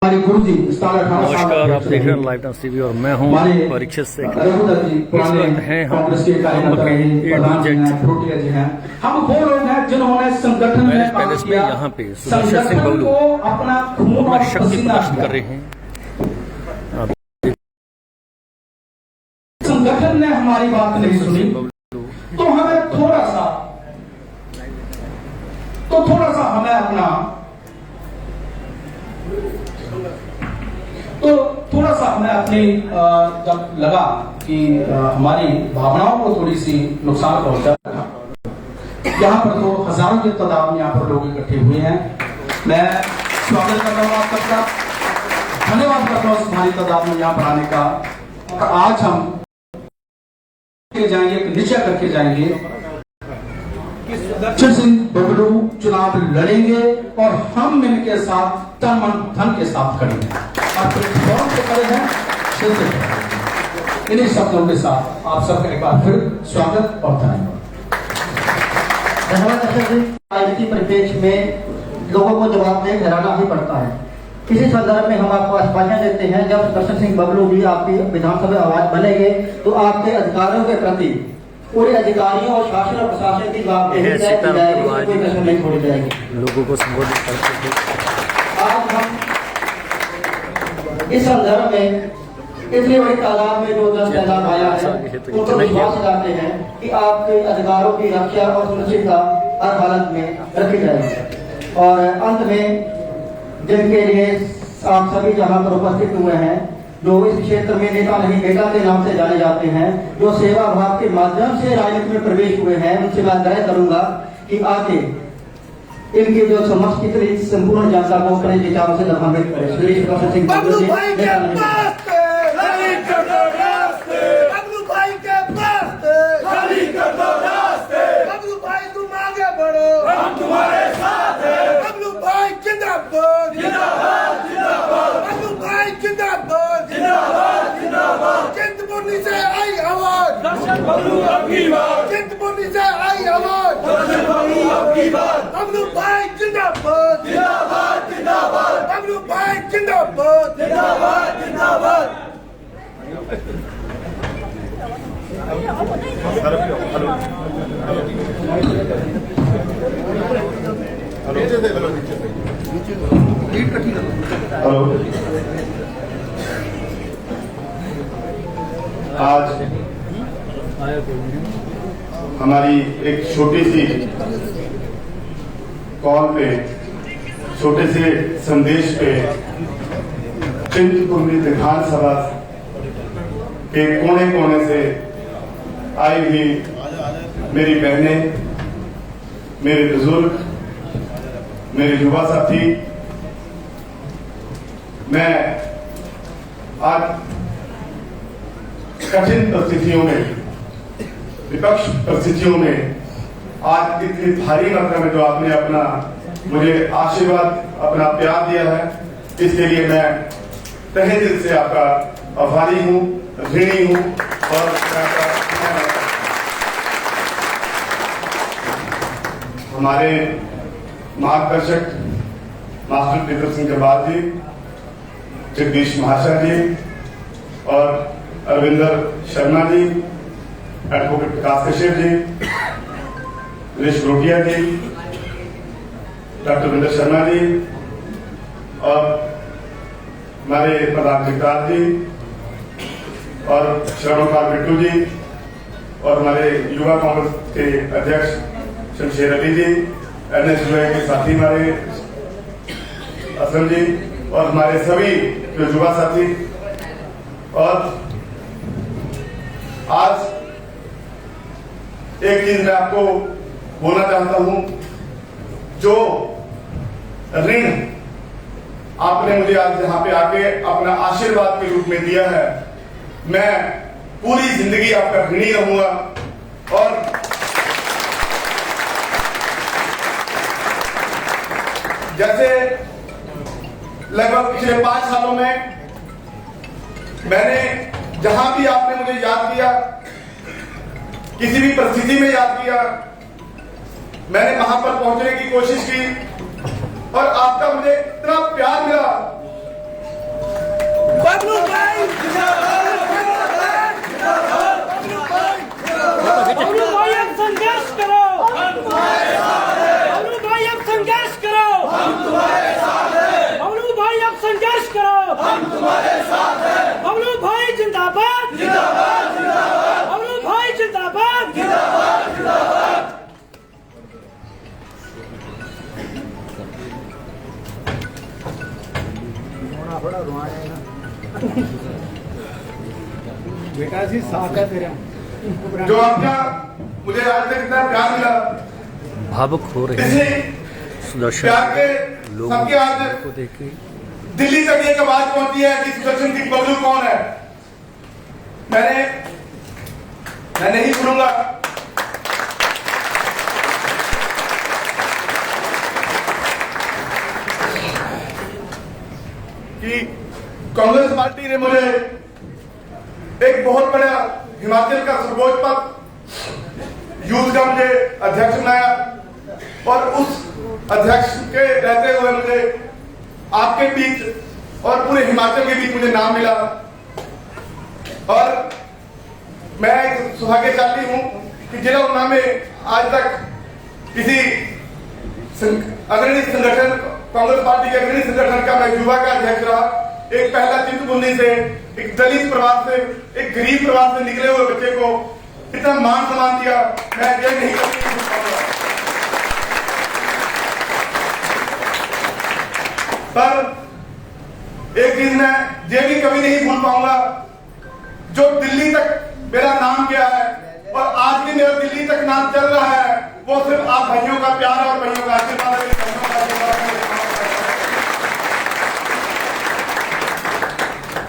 नमस्कार, आप देख रहे हैं लाइव टाइम्स टीवी और मैं हूं परीक्षित से। इस वक्त हैं हम मैरिज पैलेस में। यहाँ पे सुदर्शन सिंह बबलू अपना शक्ति प्रदर्शन कर रहे हैं। संगठन ने हमारी बात नहीं सुनी तो हमें थोड़ा सा हमें अपना हमें अपनी जब लगा कि हमारी भावनाओं को थोड़ी सी नुकसान पहुंचा, यहाँ पर तो हजारों की तादाद में यहाँ पर लोग इकट्ठे हुए हैं। मैं स्वागत करता हूँ आप सबका, धन्यवाद करता हूँ हमारी तादाद में यहाँ पर आने का। और आज हम जाएंगे, निश्चय करके जाएंगे कि सुदर्शन सिंह बबलू चुनाव लड़ेंगे और हम इनके साथ तन मन धन के साथ करेंगे और प्लेटफॉर्म पे खड़े हैं। इन्हीं शब्दों के साथ आप सबका एक बार फिर स्वागत और धन्यवाद। राजनीति परिप्रेक्ष्य में लोगों को जवाबदेह ठहराना ही पड़ता है। इसी संदर्भ में हम आपको आश्वासन देते हैं, जब सुदर्शन सिंह बबलू भी आपकी विधानसभा आवाज बनेंगे तो आपके अधिकारों के प्रति पूरे अधिकारियों और शासन और प्रशासन की जवाबदेही कोई कसर नहीं छोड़ी जाएगी। लोगों को संबोधित करते थे। आज हम इस संदर्भ में इतनी बड़ी तादाद में जो जन सैलाब आया है उनको विश्वास दिलाते हैं कि आपके अधिकारों की रक्षा और सुरक्षितता हर हालत में रखी जाएगी। और अंत में जिनके लिए आप सभी जहां पर उपस्थित हुए हैं, जो इस क्षेत्र में नेता नहीं बेटा के नाम से जाने जाते हैं, जो सेवा भाव के माध्यम से राजनीति में प्रवेश हुए हैं, उनसे मैं आग्रह करूंगा कि आगे इनके जो समक्ष कितनी संपूर्ण जनता को अपने विचारों से लाभान्वित करें। श्री सुदर्शन सिंह बबलू जी चिंतपूर्णी से आई आवाज, बबलू अपनी बात। चिंतपूर्णी से आई आवाज, बबलू अपनी बात। बबलू भाई जिंदाबाद, जिंदाबाद जिंदाबाद। बबलू भाई जिंदाबाद, जिंदाबाद जिंदाबाद। आज हमारी एक छोटी सी कॉल पे, छोटे से संदेश पे चिंतपूर्णी विधानसभा के कोने कोने से आई हुई मेरी बहनें, मेरे बुजुर्ग, मेरे युवा साथी, मैं आज कठिन परिस्थितियों में, विपक्ष परिस्थितियों में आज इतनी भारी मात्रा में जो आपने अपना मुझे आशीर्वाद, अपना प्यार दिया है, इसके लिए मैं तहे दिल से आपका आभारी हूं, ऋणी हूं। और हमारे मार्गदर्शक मास्टर प्रीतम सिंह जबाल जी, जगदीश महाशय जी और अरविंदर शर्मा जी, एडवोकेट विकास कश्यप जी, दिनेश रोटिया जी, डॉक्टर विंदर शर्मा जी और हमारे प्रधान जगतार जी और श्रवणपाल बिट्टू जी और हमारे युवा कांग्रेस के अध्यक्ष शमशेर अली जी, NSUI के साथी हमारे असम जी और हमारे सभी जो युवा साथी। और आज एक चीज मैं आपको बोलना चाहता हूं, जो ऋण आपने मुझे आज यहाँ पे आके अपना आशीर्वाद के रूप में दिया है, मैं पूरी जिंदगी आपका ऋणी रहूंगा। और जैसे लगभग पिछले 5 सालों में मैंने जहां भी आपने मुझे याद किया, किसी भी परिस्थिति में याद किया, मैंने वहां पर पहुंचने की कोशिश की और आपका मुझे इतना प्यार मिला बबलू भाई अब संघर्ष करो, बबलू भाई अब संघर्ष करो, बबलू भाई अब संघर्ष करो, बबलू भाई जिंदाबाद, बबलू भाई जिंदाबाद। बेटा जी साथ है तेरा जो आपका मुझे आज तक इतना प्यार मिला, भावुक हो रहे इसी हैं सुदर्शन प्यार के लोग सबके आज को देख के। दिल्ली तक एक आवाज पहुंची है कि सुदर्शन सिंह बबलू कौन है। मैं नहीं भूलूंगा कि कांग्रेस पार्टी ने मुझे एक बहुत बड़ा हिमाचल का सर्वोच्च पद यूथ का मुझे अध्यक्ष बनाया और उस अध्यक्ष के रहते हुए मुझे आपके बीच और पूरे हिमाचल के बीच मुझे नाम मिला। और मैं एक सौभाग्यशाली हूं कि जिला ऊना में आज तक किसी अग्रणी संगठन, कांग्रेस पार्टी के अग्रणी संगठन का मैं युवा का अध्यक्ष रहा। एक पहला चिंतपूर्णी से, एक दलित परिवार से, एक गरीब परिवार से निकले हुए बच्चे को इतना मान सम्मान दिया, मैं ये नहीं कर पाऊंगा। पर एक चीज मैं ये भी कभी नहीं भूल पाऊंगा, जो दिल्ली तक मेरा नाम गया है और आज भी मेरा दिल्ली तक नाम चल रहा है, वो सिर्फ आप भाइयों का प्यार और भाइयों का आशीर्वाद है।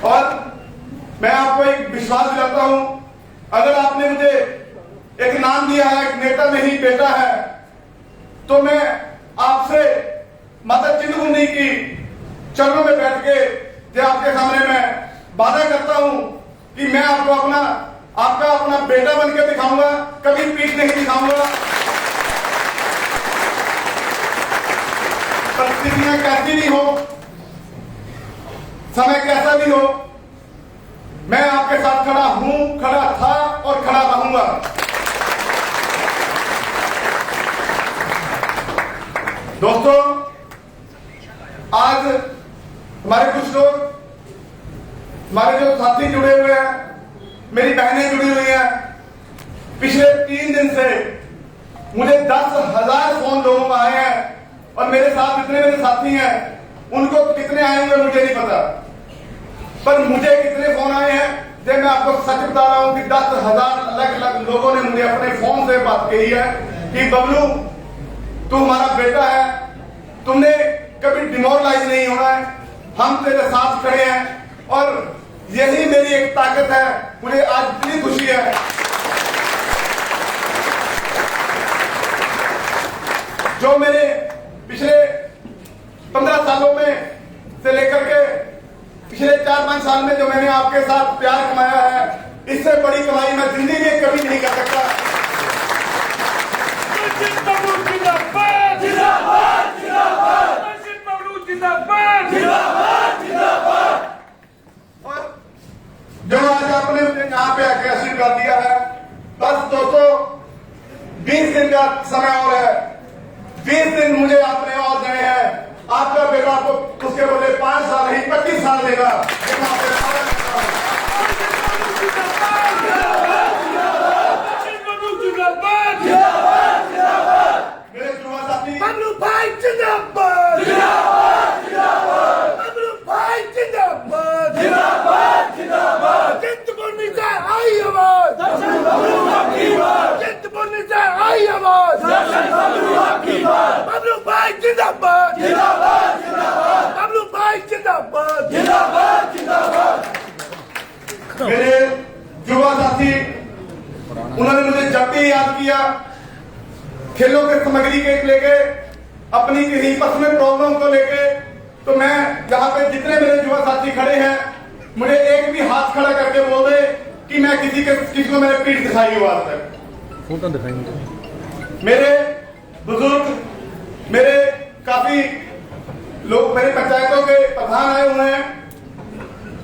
और मैं आपको एक विश्वास दिलाता हूं, अगर आपने मुझे एक नाम दिया है, एक नेता नहीं बेटा है, तो मैं आपसे माता चिंतपूर्णी की चरणों में बैठ के जो आपके सामने मैं वादा करता हूं कि मैं आपको आपका अपना बेटा बनकर दिखाऊंगा, कभी पीठ नहीं दिखाऊंगा। परिस्थितियां कैसी भी हो, समय कैसा भी हो, मैं आपके साथ खड़ा हूं, खड़ा था और खड़ा रहूंगा। दोस्तों, आज हमारे कुछ लोग, हमारे जो साथी जुड़े हुए हैं, मेरी बहनें जुड़ी हुई हैं, पिछले 3 दिन से मुझे 10,000 फोन लोगों को आए हैं और मेरे साथ जितने मेरे साथी हैं उनको कितने आए होंगे मुझे नहीं पता, पर मुझे कितने फोन आए हैं जब मैं आपको सच बता रहा हूं कि 10,000 अलग अलग लोगों ने मुझे अपने फोन से बात कही है कि बबलू तू हमारा बेटा है, तुमने कभी डिमोरलाइज नहीं होना है, हम तेरे साथ खड़े हैं और यही मेरी एक ताकत है। मुझे आज इतनी खुशी है जो मेरे पिछले 15 सालों में से लेकर के पिछले 4-5 साल में जो मैंने आपके साथ प्यार कमाया है, इससे बड़ी कमाई मैं जिंदगी में कभी नहीं कर सकता। और जो आज आपने मुझे यहाँ पे आके आशीर्वाद दिया है, बस दोस्तों 20 दिन का समय और है, 20 दिन मुझे आपने और देने हैं। आपका बेटा आपको उसके बदले 5 साल नहीं 25 साल देगा। मेरे युवा साथी, बबलू भाई जिंदाबाद, बबलू भाई जिंदाबाद, चिंतपूर्णी से आई आवाज, चिंतपूर्णी से आई आवाज, बबलू भाई जिंदाबाद, बबलू भाई जिंदाबाद। मेरे युवा साथी, उन्होंने मुझे जब भी याद किया, खेलों के सामग्री के लेके, अपनी किसी पर्सनल प्रॉब्लम को लेके, तो मैं यहाँ पे जितने मेरे युवा साथी खड़े हैं, मुझे एक भी हाथ खड़ा करके बोल दे कि मैं किसी को मैंने पीठ दिखाई हुआ आज तक। फोटो दिखाएंगे। मेरे बुजुर्ग, मेरे काफी लोग, मेरे पंचायतों के प्रधान आए हुए हैं,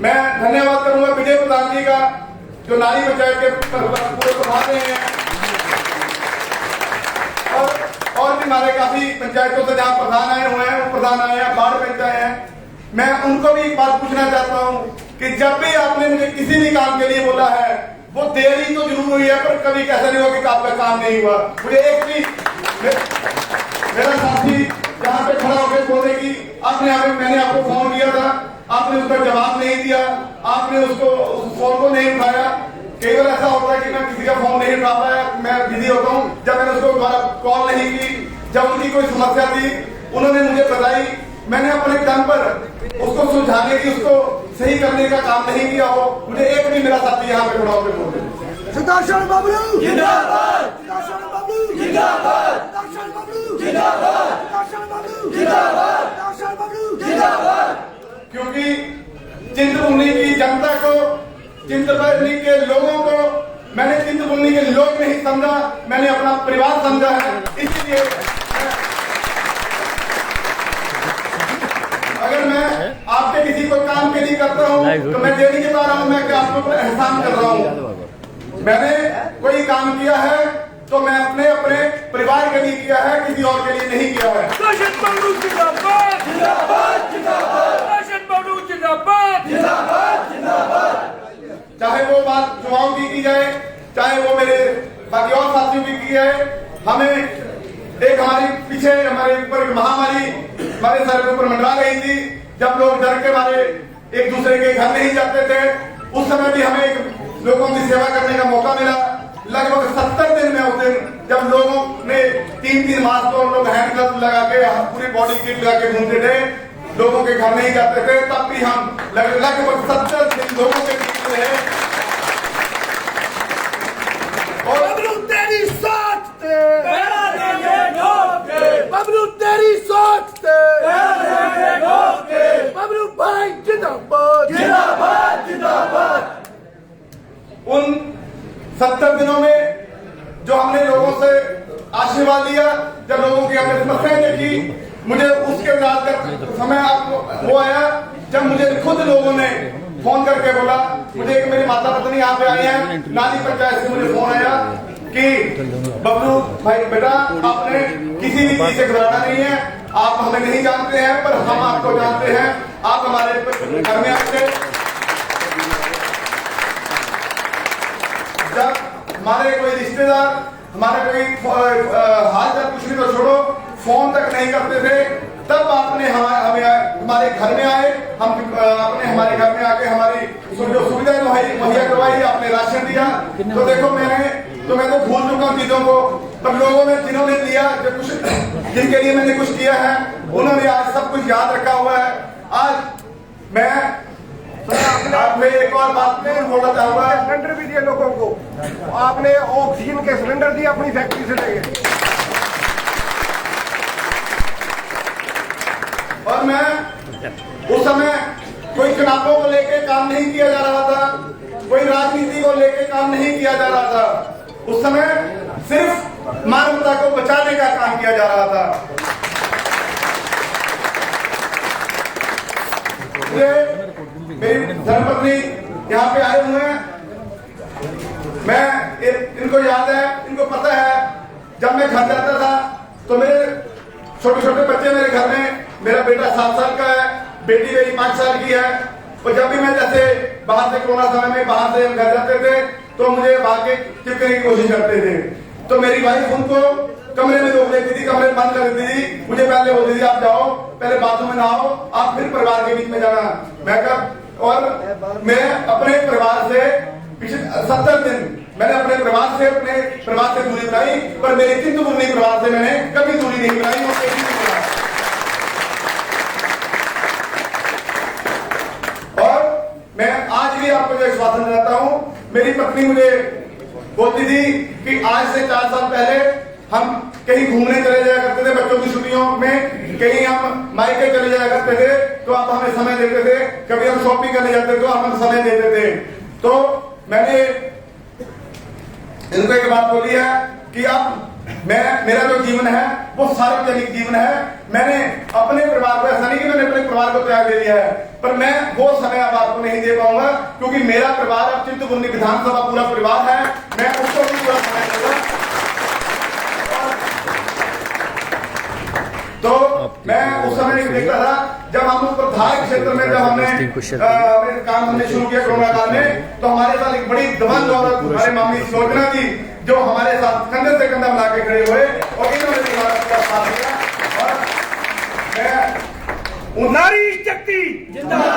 मैं धन्यवाद करूंगा विजय प्रधान जी का, जो नारी पंचायत के पूरे प्रधान रहे हैं, और भी हमारे काफी पंचायतों से जहां प्रधान आए हुए हैं, वो प्रधान आए हैं, बाढ़ पंच आए हैं। मैं उनको भी एक बात पूछना चाहता हूं कि जब भी आपने मुझे किसी भी काम के लिए बोला है, वो देरी तो जरूर हुई है, पर कभी कैसा नहीं हुआ कि आपका काम नहीं हुआ। मुझे एक भी मेरा साथी यहाँ पे खड़ा होकर बोले कि मैंने आपको फोन किया था, आपने उसका जवाब नहीं दिया, आपने उसको उस फोन को नहीं उठाया। कई बार ऐसा होता है कि मैं किसी का फोन नहीं उठा पाया, मैं बिजी होता हूँ। जब मैंने उसको दोबारा कॉल नहीं की, जब उनकी कोई समस्या थी उन्होंने मुझे बताई, मैंने अपने टाइम पर उसको सुलझाने की, उसको सही करने का काम नहीं किया हो। मुझे एक भी मेरा साथी यहाँ पे खड़ा होकर बोले सुदर्शन बबलू जिंदाबाद, सुदर्शन बबलू जिंदाबाद, सुदर्शन बबलू जिंदाबाद, सुदर्शन बबलू जिंदाबाद, सुदर्शन बबलू जिंदाबाद। क्योंकि चिंतपूर्णी की जनता को, चिंतपूर्णी के लोगों को मैंने चिंतपूर्णी के लोग नहीं समझा, मैंने अपना परिवार समझा है। इसीलिए अगर मैं आपके किसी को काम के लिए करता हूँ तो मैं देने के रहा हूँ, मैं आपको एहसान कर रहा हूँ। मैंने कोई काम किया है तो मैं अपने परिवार के लिए किया है, किसी और के लिए नहीं किया है। दर्शन बबलू जिंदाबाद, जिंदाबाद, जिंदाबाद, दर्शन बबलू जिंदाबाद, जिंदाबाद, जिंदाबाद। चाहे वो बात युवाओं की जाए, चाहे वो मेरे बाकी और साथियों की जाए, हमें एक हमारी पीछे हमारे ऊपर महामारी हमारे सर के ऊपर मंडरा रही थी, जब लोग डर के मारे एक दूसरे के घर नहीं जाते थे। उस समय भी हमें लोगों की सेवा करने का मौका मिला। लगभग 70 दिन में उस दिन जब लोगों ने 3-3 मास तो लोग हैंड ग्लव लगा के, पूरी बॉडी किट लगा के घूमते थे, लोगों के घर नहीं जाते थे, तब भी हम लगभग 70 दिन लोगों के बीच रहे। और बबलू तेरी सोच पे पहरा देंगे ठोक के, बबलू तेरी सोच पे पहरा देंगे ठोक के, बबलू भाई जिंदाबाद, जिंदाबाद, जिंदाबाद। उन 70 दिनों में जो हमने लोगों से आशीर्वाद लिया, जब लोगों की हमने समस्याएं देखी, मुझे उसके बाद समय वो आया जब मुझे खुद लोगों ने फोन करके बोला। मुझे एक मेरी माता पत्नी यहाँ पे आई है, नाली पंचायत से मुझे फोन आया कि बबलू भाई बेटा, आपने किसी भी चीज से घबराना नहीं है, आप हमें नहीं जानते हैं पर हम आपको जानते हैं, आप हमारे घर में आते। जब हमारे कोई रिश्तेदार, हमारे कोई हाल चाल पूछने को छोड़ो, फोन तक नहीं करते थे, तब आपने हमारे घर में आए, आपने हमारे घर में आके हमारी जो सुविधा मुहैया करवाई, आपने राशन दिया। तो देखो मैं तो भूल चुका हूँ चीजों को, पर लोगों ने जिन्होंने दिया, जो कुछ जिनके लिए मैंने कुछ किया है, उन्होंने आज सब कुछ याद रखा हुआ है। आज मैं आपने एक और बात में बोलना चाहूंगा, सिलेंडर भी दिए लोगों को, आपने ऑक्सीजन के सिलेंडर दिए अपनी फैक्ट्री से लेके। और मैं उस समय कोई चुनावों को लेके काम नहीं किया जा रहा था, कोई राजनीति को लेके काम नहीं किया जा रहा था। उस समय सिर्फ मानवता को बचाने का काम किया जा रहा था। मेरी धर्मपत्नी यहाँ पे आए हुए हैं, इनको याद है, इनको पता है, जब मैं घर जाता था तो मेरे छोटे छोटे बच्चे मेरे घर में, मेरा बेटा 7 साल का है, बेटी मेरी 5 साल की है। और जब भी मैं जैसे बाहर से कोरोना समय में बाहर से घर जाते थे तो मुझे भाग के चिपकने की कोशिश करते थे, तो मेरी वाइफ उनको कमरे में रोक लेती थी, कमरे बंद कर देती थी, मुझे पहले बोलती थी आप जाओ, पहले बाथरूम में नहाओ, आप फिर परिवार के बीच में जाना। मैं और मैं अपने परिवार से पिछले 70 दिन मैंने अपने परिवार से दूरी बनाई, पर मेरे चिंतपूर्णी परिवार से मैंने कभी दूरी नहीं बनाई। और मैं आज भी आपको जो आश्वासन देता हूं, मेरी पत्नी मुझे बोलती थी कि आज से 4 साल पहले हम कहीं घूमने चले जाया करते थे, बच्चों की छुट्टियों में कहीं हम मायके चले जाया करते थे, तो आप हमें समय देते थे, कभी हम शॉपिंग करने जाते तो हम समय देते थे। तो मैंने इनको एक बात बोली है कि अब मेरा जो जीवन है वो सार्वजनिक जीवन है। मैंने अपने परिवार को, ऐसा नहीं कि मैंने अपने परिवार को त्याग दे दिया है, पर मैं वो समय अब आपको नहीं दे पाऊंगा, क्योंकि मेरा परिवार अब चिंतपूर्णी विधानसभा पूरा परिवार है, मैं उसको भी पूरा समय दूंगा। तो मैं उस समय नहीं देख रहा था जब हम उस प्रधान क्षेत्र में, जब हमने काम हमने शुरू किया कोरोना काल में, तो हमारे साथ एक बड़ी दबंग औरत हमारे मामली सुलोचना जी, जो हमारे साथ कंधे से कंधा मिला के खड़े हुए और इन्होंने साथ दिया। और मैं नारी शक्ति जिंदाबाद।